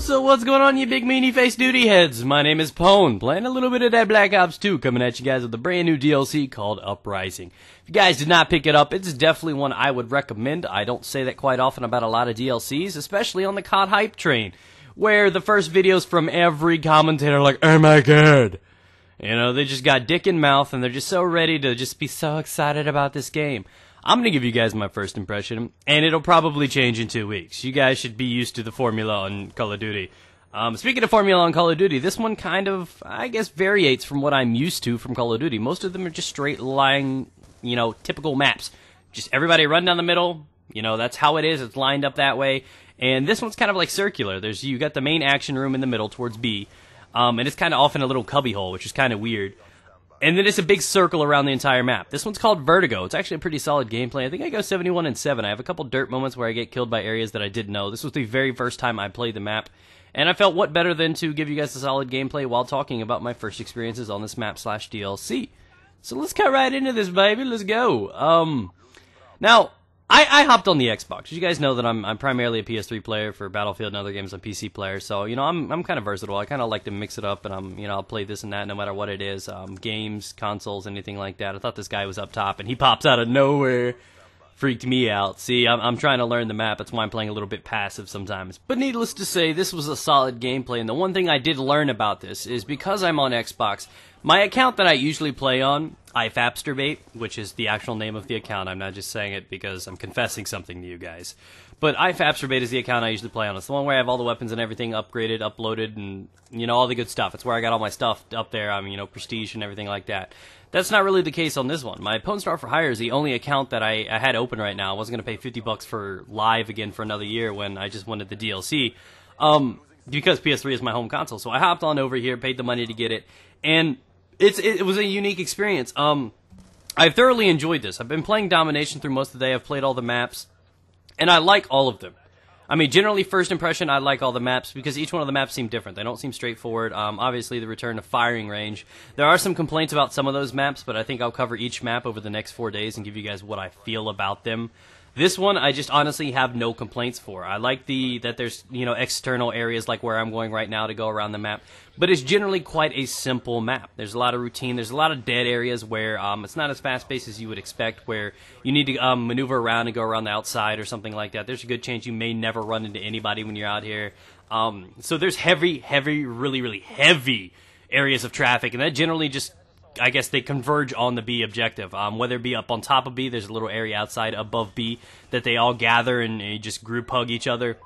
So what's going on, you big meanie face duty heads? My name is Pone, playing a little bit of that Black Ops 2, coming at you guys with a brand new DLC called Uprising. If you guys did not pick it up, it's definitely one I would recommend. I don't say that quite often about a lot of DLCs, especially on the COD hype train, where the first videos from every commentator are like, oh my god. You know, they just got dick in mouth, and they're just so ready to just be so excited about this game. I'm going to give you guys my first impression, and it'll probably change in 2 weeks. You guys should be used to the formula on Call of Duty. Speaking of formula on Call of Duty, this one kind of, I guess, variates from what I'm used to from Call of Duty. Most of them are just straight line, you know, typical maps. Just everybody run down the middle, you know, that's how it is. It's lined up that way. And this one's kind of like circular. You got the main action room in the middle towards B, and it's kind of off in a little cubby hole, which is kind of weird. And then it's a big circle around the entire map. This one's called Vertigo. It's actually a pretty solid gameplay. I think I go 71 and 7. I have a couple dirt moments where I get killed by areas that I didn't know. This was the very first time I played the map. And I felt what better than to give you guys a solid gameplay while talking about my first experiences on this map / DLC. So let's cut right into this, baby. Let's go. Now, I hopped on the Xbox. You guys know that I'm primarily a PS3 player for Battlefield and other games. I'm PC player, so you know I'm kind of versatile. I kind of like to mix it up, and I'll play this and that no matter what it is. Games, consoles, anything like that. I thought this guy was up top, and he pops out of nowhere. Freaked me out. See, I'm trying to learn the map. That's why I'm playing a little bit passive sometimes. But needless to say, this was a solid gameplay, and the one thing I did learn about this is because I'm on Xbox, my account that I usually play on, iFapsturbate, which is the actual name of the account. I'm not just saying it because I'm confessing something to you guys. But iFapsturbate is the account I usually play on. It's the one where I have all the weapons and everything upgraded, uploaded, and, you know, all the good stuff. It's where I got all my stuff up there, you know, prestige and everything like that. That's not really the case on this one. My Pwn Star for Hire is the only account that I had open right now. I wasn't going to pay $50 for live again for another year when I just wanted the DLC. Because PS3 is my home console. So I hopped on over here, paid the money to get it, and it was a unique experience. I've thoroughly enjoyed this. I've been playing Domination through most of the day. I've played all the maps, and I like all of them. I mean, generally, first impression, I like all the maps because each one of the maps seem different. They don't seem straightforward. Obviously, the return to firing range. There are some complaints about some of those maps, but I think I'll cover each map over the next 4 days and give you guys what I feel about them. This one, I just honestly have no complaints for. I like that there's, you know, external areas like where I'm going right now to go around the map. But it's generally quite a simple map. There's a lot of routine. There's a lot of dead areas where it's not as fast-paced as you would expect, where you need to maneuver around and go around the outside or something like that. There's a good chance you may never run into anybody when you're out here. So there's heavy, really, really heavy areas of traffic, and that generally just, I guess, they converge on the B objective. Whether it be up on top of B, there's a little area outside above B that they all gather and just group hug each other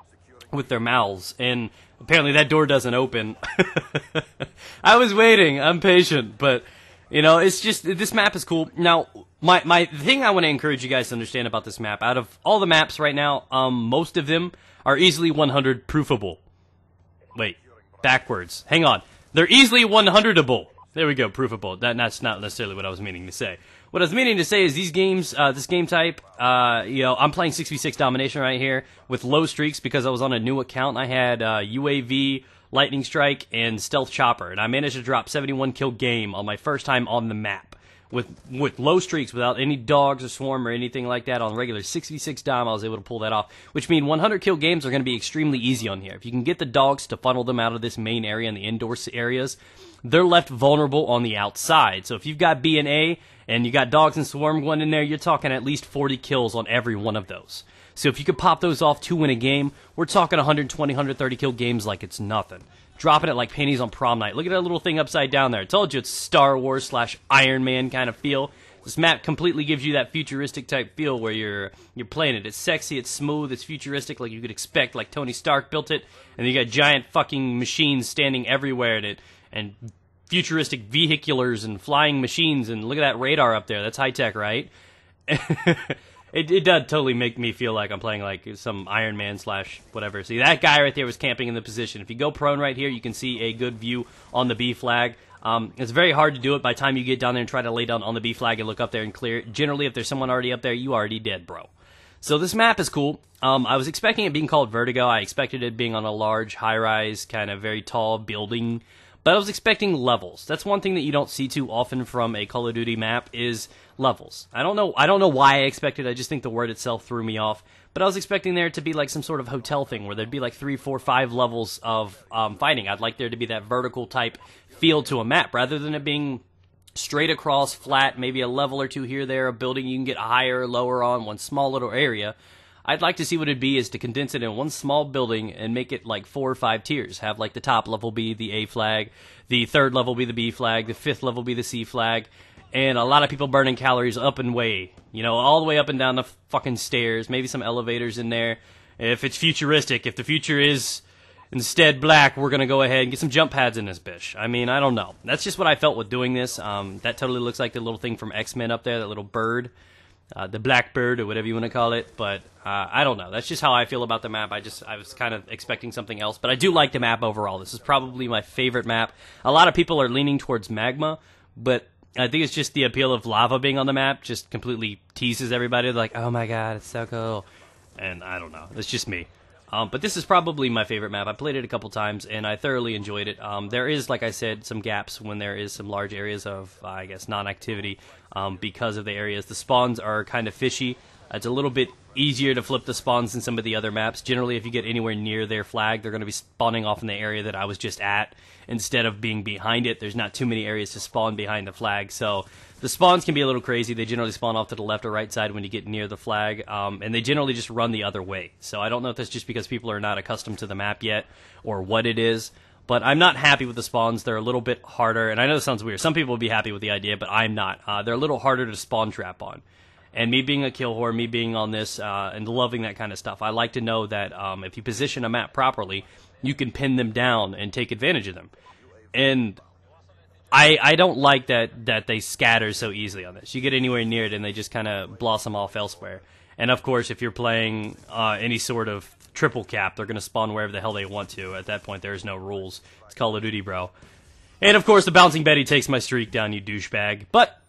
with their mouths. And apparently that door doesn't open. I was waiting. I'm patient. But, you know, it's just, this map is cool. Now, the thing I want to encourage you guys to understand about this map, out of all the maps right now, most of them are easily 100 proofable. Wait, backwards. Hang on. They're easily 100able. There we go, proofable. That's not necessarily what I was meaning to say. What I was meaning to say is these games, this game type, you know, I'm playing 6v6 Domination right here with low streaks because I was on a new account. I had UAV, Lightning Strike, and Stealth Chopper, and I managed to drop 71 kill game on my first time on the map. With low streaks, without any dogs or swarm or anything like that, on regular 6v6 Dom, I was able to pull that off, which means 100 kill games are going to be extremely easy on here. If you can get the dogs to funnel them out of this main area and the indoor areas, they're left vulnerable on the outside. So if you've got B and A, and you got dogs and swarm going in there, you're talking at least 40 kills on every one of those. So if you could pop those off to win a game, we're talking 120, 130 kill games like it's nothing. Dropping it like pennies on prom night. Look at that little thing upside down there. I told you it's Star Wars / Iron Man kind of feel. This map completely gives you that futuristic type feel where you're playing it. It's sexy, it's smooth, it's futuristic like you could expect, like Tony Stark built it. And then you got giant fucking machines standing everywhere in it, and futuristic vehiculars and flying machines, and look at that radar up there. That's high tech, right? It does totally make me feel like I'm playing like some Iron Man / whatever. See, that guy right there was camping in the position. If you go prone right here, you can see a good view on the B flag. It's very hard to do it by the time you get down there and try to lay down on the B flag and look up there and clear it. Generally, if there's someone already up there, you already dead, bro. So this map is cool. I was expecting it being called Vertigo. I expected it being on a large, high-rise, kind of very tall building. But I was expecting levels. That's one thing that you don't see too often from a Call of Duty map is levels. I don't know why I expected. I just think the word itself threw me off. But I was expecting there to be like some sort of hotel thing where there'd be like 3, 4, 5 levels of fighting. I'd like there to be that vertical type feel to a map rather than it being straight across, flat, maybe a level or two here, there, a building you can get higher or lower on, one small little area. I'd like to see what it'd be is to condense it in one small building and make it like 4 or 5 tiers. Have like the top level be the A flag, the third level be the B flag, the fifth level be the C flag, and a lot of people burning calories up and way, you know, all the way up and down the fucking stairs, maybe some elevators in there. If it's futuristic, if the future is instead black, we're going to go ahead and get some jump pads in this bitch. I mean, I don't know. That's just what I felt with doing this. That totally looks like the little thing from X-Men up there, that little bird. The Blackbird, or whatever you want to call it, but I don't know. That's just how I feel about the map. I was kind of expecting something else, but I do like the map overall. This is probably my favorite map. A lot of people are leaning towards Magma, but I think it's just the appeal of lava being on the map just completely teases everybody. They're like, oh my god, it's so cool. And I don't know. It's just me. But this is probably my favorite map. I played it a couple times, and I thoroughly enjoyed it. There is, like I said, some gaps when there is some large areas of, I guess, non-activity because of the areas. The spawns are kind of fishy. It's a little bit easier to flip the spawns than some of the other maps. Generally, if you get anywhere near their flag, they're going to be spawning off in the area that I was just at instead of being behind it. There's not too many areas to spawn behind the flag, so the spawns can be a little crazy. They generally spawn off to the left or right side when you get near the flag, and they generally just run the other way. So I don't know if that's just because people are not accustomed to the map yet or what it is, but I'm not happy with the spawns. They're a little bit harder, and I know this sounds weird. Some people will be happy with the idea, but I'm not. They're a little harder to spawn trap on. And me being a kill whore, me being on this, and loving that kind of stuff, I like to know that if you position a map properly, you can pin them down and take advantage of them. And I don't like that they scatter so easily on this. You get anywhere near it and they just kind of blossom off elsewhere. And of course, if you're playing any sort of triple cap, they're going to spawn wherever the hell they want to. At that point, there's no rules. It's Call of Duty, bro. And of course, the Bouncing Betty takes my streak down, you douchebag. But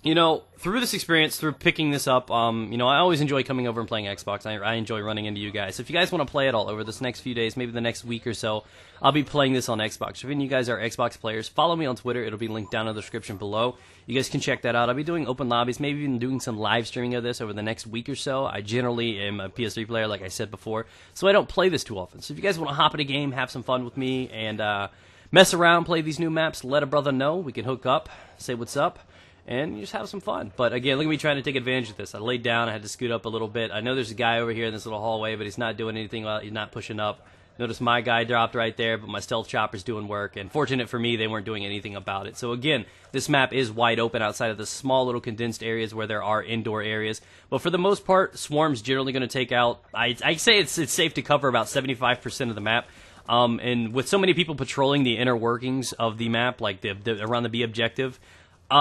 you know, through this experience, through picking this up, you know, I always enjoy coming over and playing Xbox. I enjoy running into you guys. So if you guys want to play it all over this next few days, maybe the next week or so, I'll be playing this on Xbox. If any of you guys are Xbox players, follow me on Twitter. It'll be linked down in the description below. You guys can check that out. I'll be doing open lobbies, maybe even doing some live streaming of this over the next week or so. I generally am a PS3 player, like I said before, so I don't play this too often. So if you guys want to hop in a game, have some fun with me, and mess around, play these new maps, let a brother know. We can hook up, say what's up, and you just have some fun. But again, look at me trying to take advantage of this. I laid down, I had to scoot up a little bit. I know there's a guy over here in this little hallway, but he's not doing anything, he's not pushing up. Notice my guy dropped right there, but my stealth chopper's doing work, and fortunate for me, they weren't doing anything about it. So again, this map is wide open outside of the small little condensed areas where there are indoor areas. But for the most part, Swarm's generally going to take out, I say it's safe to cover about 75% of the map. And with so many people patrolling the inner workings of the map, like around the B objective,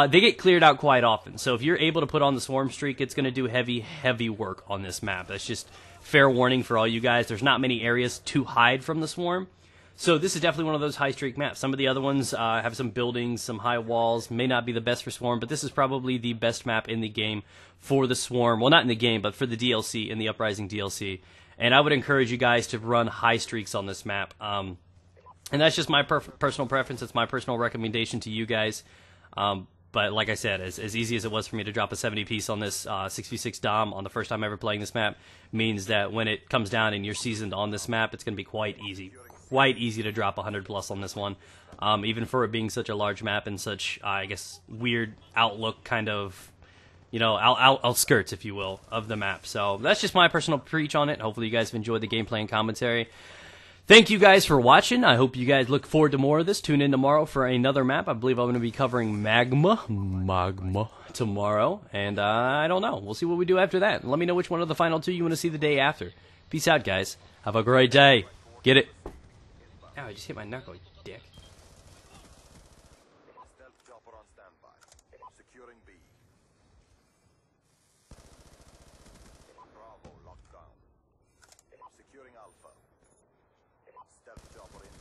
they get cleared out quite often. So if you're able to put on the Swarm streak, it's going to do heavy work on this map. That's just fair warning for all you guys. There's not many areas to hide from the Swarm. So this is definitely one of those high streak maps. Some of the other ones have some buildings, some high walls, may not be the best for Swarm, but this is probably the best map in the game for the Swarm. Well, not in the game, but for the DLC, in the Uprising DLC. And I would encourage you guys to run high streaks on this map. And that's just my personal preference. It's my personal recommendation to you guys. But like I said, as easy as it was for me to drop a 70 piece on this 6v6 Dom on the first time ever playing this map, means that when it comes down and you're seasoned on this map, it's going to be quite easy. Quite easy to drop 100 plus on this one. Even for it being such a large map and such, I guess, weird outlook kind of, you know, outskirts, if you will, of the map. So that's just my personal preach on it. Hopefully you guys have enjoyed the gameplay and commentary. Thank you guys for watching. I hope you guys look forward to more of this. Tune in tomorrow for another map. I believe I'm going to be covering Magma tomorrow. And I don't know. We'll see what we do after that. Let me know which one of the final two you want to see the day after. Peace out, guys. Have a great day. Get it? Ow, I just hit my knuckle, you dick. Stealth chopper on standby. Securing B. Bravo locked down. Securing Alpha. Stealth chopper in.